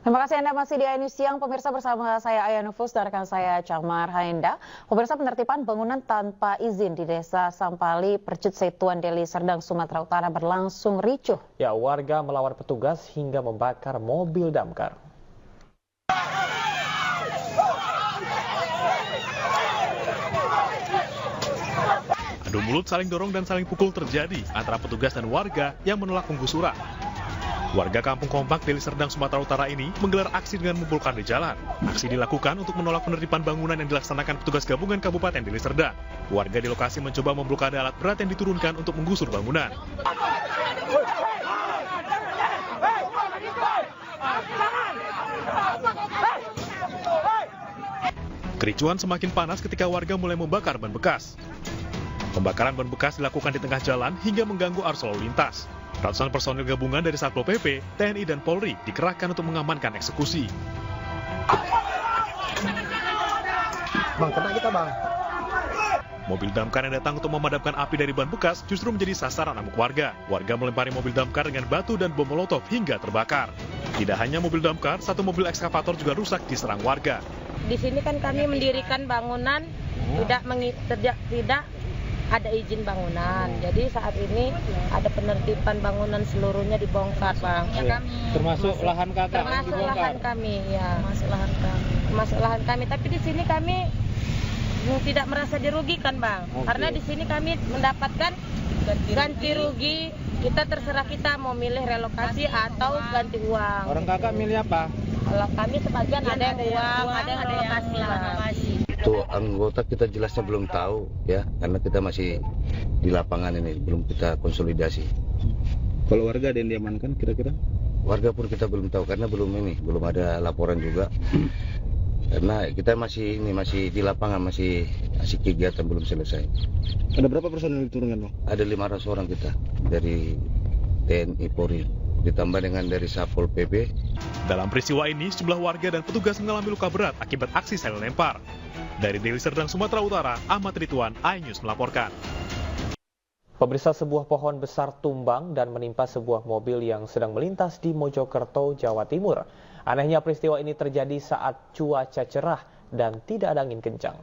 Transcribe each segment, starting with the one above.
Terima kasih Anda masih di iNews Siang, pemirsa, bersama saya Aya Nufus dan rekan saya Camar Haenda. Pemirsa, penertiban bangunan tanpa izin di Desa Sampali, Percut Setuan, Deli Serdang, Sumatera Utara berlangsung ricuh. Ya, warga melawan petugas hingga membakar mobil damkar. Adu mulut, saling dorong dan saling pukul terjadi antara petugas dan warga yang menolak penggusuran. Warga Kampung Kompak, Deli Serdang, Sumatera Utara ini menggelar aksi dengan membongkar di jalan. Aksi dilakukan untuk menolak penertiban bangunan yang dilaksanakan petugas gabungan Kabupaten Deli Serdang. Warga di lokasi mencoba memblokade alat berat yang diturunkan untuk menggusur bangunan. Kericuan semakin panas ketika warga mulai membakar ban bekas. Pembakaran ban bekas dilakukan di tengah jalan hingga mengganggu arus lalu lintas. Ratusan personil gabungan dari Satpol PP, TNI, dan Polri dikerahkan untuk mengamankan eksekusi. Bang, kena kita, Bang. Mobil damkar yang datang untuk memadamkan api dari ban bekas justru menjadi sasaran amuk warga. Warga melempari mobil damkar dengan batu dan bom molotov hingga terbakar. Tidak hanya mobil damkar, satu mobil ekskavator juga rusak diserang warga. Di sini kan kami mendirikan bangunan tidak ada izin bangunan. Jadi saat ini ada penertiban bangunan seluruhnya dibongkar, Bang. Ya, termasuk lahan kakak termasuk dibongkar. Lahan kami, ya. Termasuk lahan kami. Tapi di sini kami tidak merasa dirugikan, Bang. Oke. Karena di sini kami mendapatkan ganti rugi. Kita terserah kita mau milih relokasi atau ganti uang. Orang kakak milih apa? Kalau kami sebagian ada yang uang, ada yang relokasi, Bang. Itu anggota kita jelasnya belum tahu ya, karena kita masih di lapangan ini, belum kita konsolidasi. Kalau warga ada yang diamankan kira-kira? Warga pun kita belum tahu karena belum ada laporan juga. Karena kita masih di lapangan, masih kegiatan belum selesai. Ada berapa personel diturunkan, Bang? Ada 500 orang kita dari TNI Polri, ditambah dengan dari Satpol PP. Dalam peristiwa ini, sejumlah warga dan petugas mengalami luka berat akibat aksi saling lempar. Dari Deli Serdang, Sumatera Utara, Ahmad Ridwan, iNews melaporkan. Pemirsa, sebuah pohon besar tumbang dan menimpa sebuah mobil yang sedang melintas di Mojokerto, Jawa Timur. Anehnya peristiwa ini terjadi saat cuaca cerah dan tidak ada angin kencang.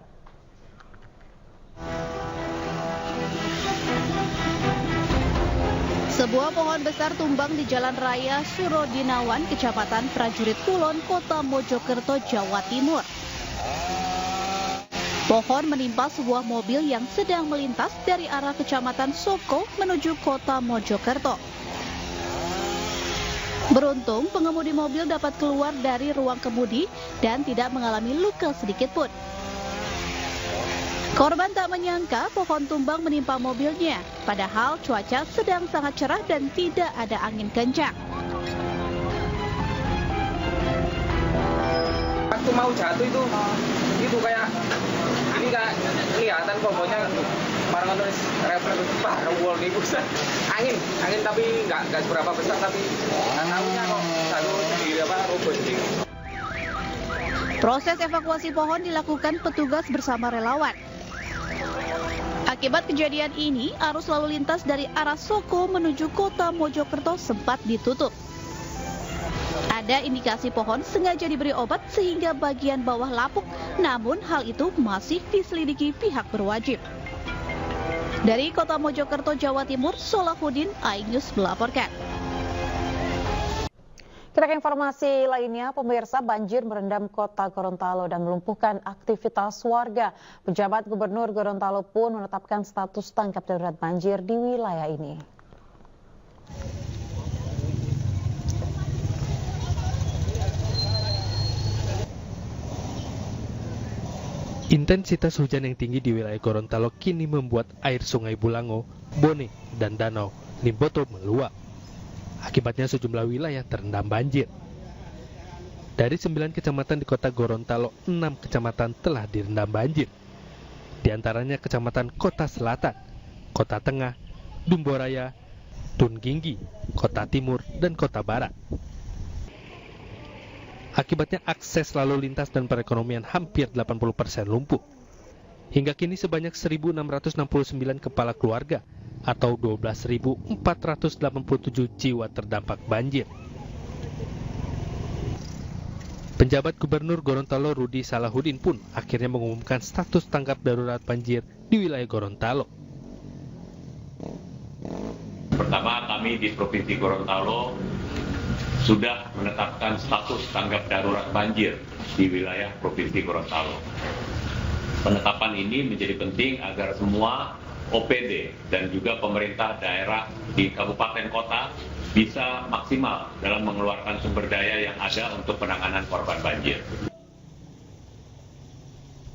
Sebuah pohon besar tumbang di Jalan Raya Surodinawan, Kecamatan Prajurit Kulon, Kota Mojokerto, Jawa Timur. Pohon menimpa sebuah mobil yang sedang melintas dari arah Kecamatan Soko menuju Kota Mojokerto. Beruntung, pengemudi mobil dapat keluar dari ruang kemudi dan tidak mengalami luka sedikit pun. Korban tak menyangka pohon tumbang menimpa mobilnya, padahal cuaca sedang sangat cerah dan tidak ada angin kencang. Waktu mau jatuh itu kayak ini kayak kelihatan pohonnya barang nulis refleks parwol nih buset. Angin tapi nggak seberapa besar, tapi nggak tahunya kok jatuh sendiri roboh sendiri. Proses evakuasi pohon dilakukan petugas bersama relawan. Akibat kejadian ini, arus lalu lintas dari arah Soko menuju Kota Mojokerto sempat ditutup. Ada indikasi pohon sengaja diberi obat sehingga bagian bawah lapuk, namun hal itu masih diselidiki pihak berwajib. Dari Kota Mojokerto, Jawa Timur, Solahuddin, iNews melaporkan. Kita ke informasi lainnya, pemirsa, banjir merendam Kota Gorontalo dan melumpuhkan aktivitas warga. Pejabat Gubernur Gorontalo pun menetapkan status tanggap darurat banjir di wilayah ini. Intensitas hujan yang tinggi di wilayah Gorontalo kini membuat air Sungai Bulango, Bone, dan Danau Limboto meluap. Akibatnya sejumlah wilayah terendam banjir. Dari 9 kecamatan di kota Gorontalo, 6 kecamatan telah direndam banjir. Di antaranya kecamatan Kota Selatan, Kota Tengah, Dumboraya, Tungginggi, Kota Timur, dan Kota Barat. Akibatnya akses lalu lintas dan perekonomian hampir 80% lumpuh. Hingga kini sebanyak 1.669 kepala keluarga atau 12.487 jiwa terdampak banjir. Penjabat Gubernur Gorontalo Rudi Salahuddin pun akhirnya mengumumkan status tanggap darurat banjir di wilayah Gorontalo. Pertama, kami di Provinsi Gorontalo sudah menetapkan status tanggap darurat banjir di wilayah Provinsi Gorontalo. Penetapan ini menjadi penting agar semua OPD dan juga pemerintah daerah di kabupaten kota bisa maksimal dalam mengeluarkan sumber daya yang ada untuk penanganan korban banjir.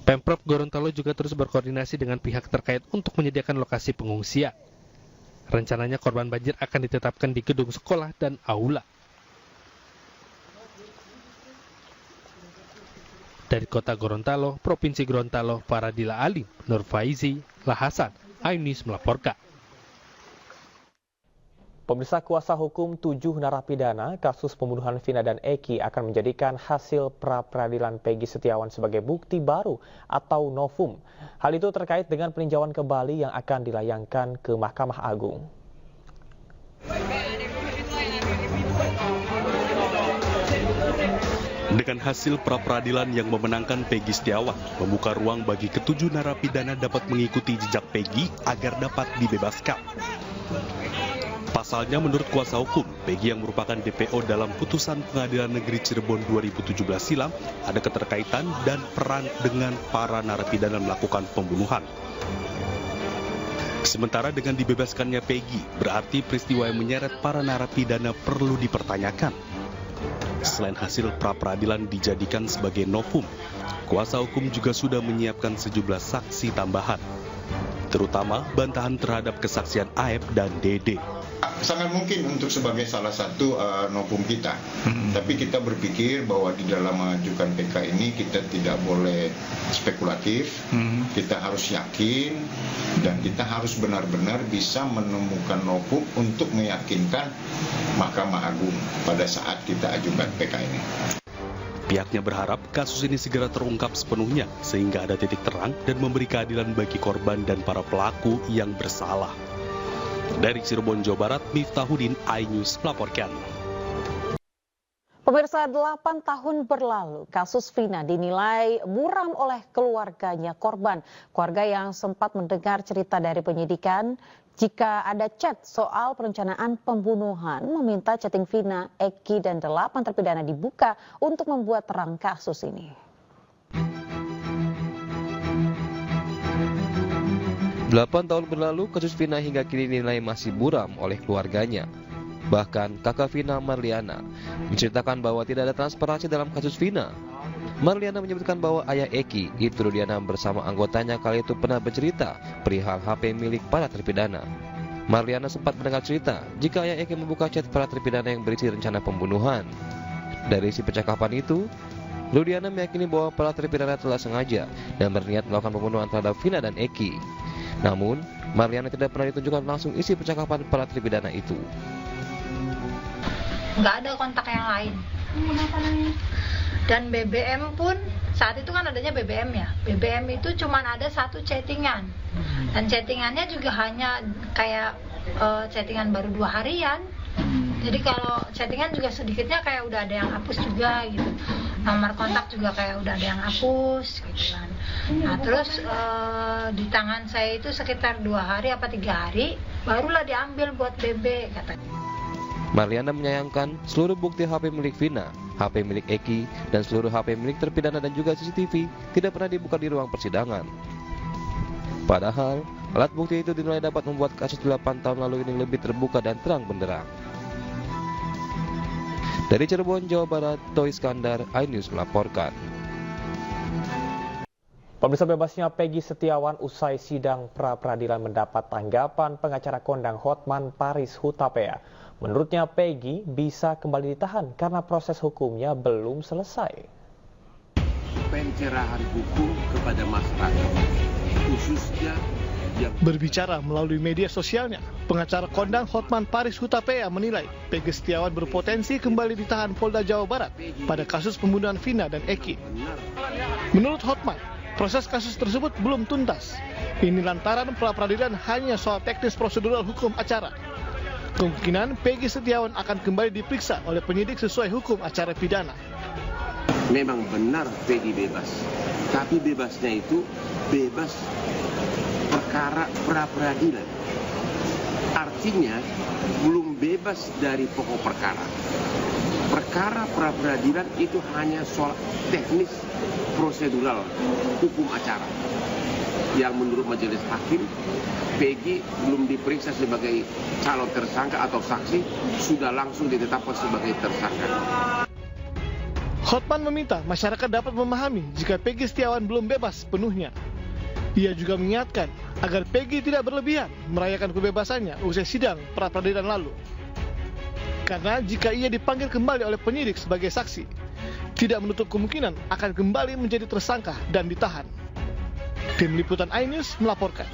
Pemprov Gorontalo juga terus berkoordinasi dengan pihak terkait untuk menyediakan lokasi pengungsian. Rencananya korban banjir akan ditetapkan di gedung sekolah dan aula. Dari kota Gorontalo, Provinsi Gorontalo, Faradila Alim, Nur Faizi, Lahasan, iNews melaporkan. Pemirsa, kuasa hukum 7 narapidana kasus pembunuhan Vina dan Eki akan menjadikan hasil pra-peradilan Peggy Setiawan sebagai bukti baru atau novum. Hal itu terkait dengan peninjauan kembali yang akan dilayangkan ke Mahkamah Agung. Dengan hasil pra-peradilan yang memenangkan Peggy Setiawan, membuka ruang bagi ketujuh narapidana dapat mengikuti jejak Peggy agar dapat dibebaskan. Pasalnya menurut kuasa hukum, Peggy yang merupakan DPO dalam putusan Pengadilan Negeri Cirebon 2017 silam ada keterkaitan dan peran dengan para narapidana melakukan pembunuhan. Sementara dengan dibebaskannya Peggy, berarti peristiwa yang menyeret para narapidana perlu dipertanyakan. Selain hasil pra-peradilan dijadikan sebagai novum, kuasa hukum juga sudah menyiapkan sejumlah saksi tambahan, terutama bantahan terhadap kesaksian Aep dan Dede. Sangat mungkin untuk sebagai salah satu novum kita, tapi kita berpikir bahwa di dalam mengajukan PK ini kita tidak boleh spekulatif, kita harus yakin dan kita harus benar-benar bisa menemukan novum untuk meyakinkan Mahkamah Agung pada saat kita ajukan PK ini. Pihaknya berharap kasus ini segera terungkap sepenuhnya sehingga ada titik terang dan memberi keadilan bagi korban dan para pelaku yang bersalah. Dari Cirebon, Jawa Barat, Miftahudin, iNews melaporkan. Pemirsa, 8 tahun berlalu, kasus Vina dinilai buram oleh keluarganya korban. Keluarga yang sempat mendengar cerita dari penyidikan, jika ada chat soal perencanaan pembunuhan, meminta chatting Vina, Eki, dan 8 terpidana dibuka untuk membuat terang kasus ini. 8 tahun berlalu, kasus Vina hingga kini dinilai masih buram oleh keluarganya. Bahkan kakak Vina, Marliana, menceritakan bahwa tidak ada transparansi dalam kasus Vina. Marliana menyebutkan bahwa ayah Eki, Ibtu Rudiana bersama anggotanya kala itu pernah bercerita perihal HP milik para terpidana. Marliana sempat mendengar cerita jika ayah Eki membuka chat para terpidana yang berisi rencana pembunuhan. Dari isi percakapan itu, Rudiana meyakini bahwa para terpidana telah sengaja dan berniat melakukan pembunuhan terhadap Vina dan Eki. Namun, Marliana tidak pernah ditunjukkan langsung isi percakapan para terpidana itu. Nggak ada kontak yang lain. Dan BBM pun, saat itu kan adanya BBM ya. BBM itu cuma ada satu chattingan. Dan chattingannya juga hanya kayak chattingan baru 2 harian. Jadi kalau chattingan juga sedikitnya kayak udah ada yang hapus juga gitu. Nomor kontak juga kayak udah ada yang hapus gitu kan. Nah terus di tangan saya itu sekitar 2 hari apa 3 hari barulah diambil buat BB katanya. Marliana menyayangkan seluruh bukti HP milik Vina, HP milik Eki, dan seluruh HP milik terpidana dan juga CCTV tidak pernah dibuka di ruang persidangan. Padahal, alat bukti itu dinilai dapat membuat kasus 8 tahun lalu ini lebih terbuka dan terang benderang. Dari Cirebon, Jawa Barat, Toy Iskandar, iNews melaporkan. Pemirsa, bebasnya Peggy Setiawan usai sidang pra-peradilan mendapat tanggapan pengacara kondang Hotman Paris Hutapea. Menurutnya Peggy bisa kembali ditahan karena proses hukumnya belum selesai. Pencerahan hukum kepada masyarakat, khususnya Berbicara melalui media sosialnya, pengacara kondang Hotman Paris Hutapea menilai Peggy Setiawan berpotensi kembali ditahan Polda Jawa Barat pada kasus pembunuhan Vina dan Eki. Menurut Hotman, proses kasus tersebut belum tuntas. Ini lantaran pra-peradilan hanya soal teknis prosedural hukum acara. Kemungkinan Peggy Setiawan akan kembali diperiksa oleh penyidik sesuai hukum acara pidana. memang benar Peggy bebas, tapi bebasnya itu bebas perkara pra-peradilan. Artinya belum bebas dari pokok perkara. Perkara pra-peradilan itu hanya soal teknis prosedural hukum acara yang menurut majelis hakim Peggy belum diperiksa sebagai calon tersangka atau saksi, sudah langsung ditetapkan sebagai tersangka. Hotman meminta masyarakat dapat memahami jika Peggy Setiawan belum bebas sepenuhnya. Ia juga mengingatkan agar Peggy tidak berlebihan merayakan kebebasannya usai sidang pra-peradilan lalu. Karena jika ia dipanggil kembali oleh penyidik sebagai saksi, tidak menutup kemungkinan akan kembali menjadi tersangka dan ditahan. Tim Liputan iNews melaporkan.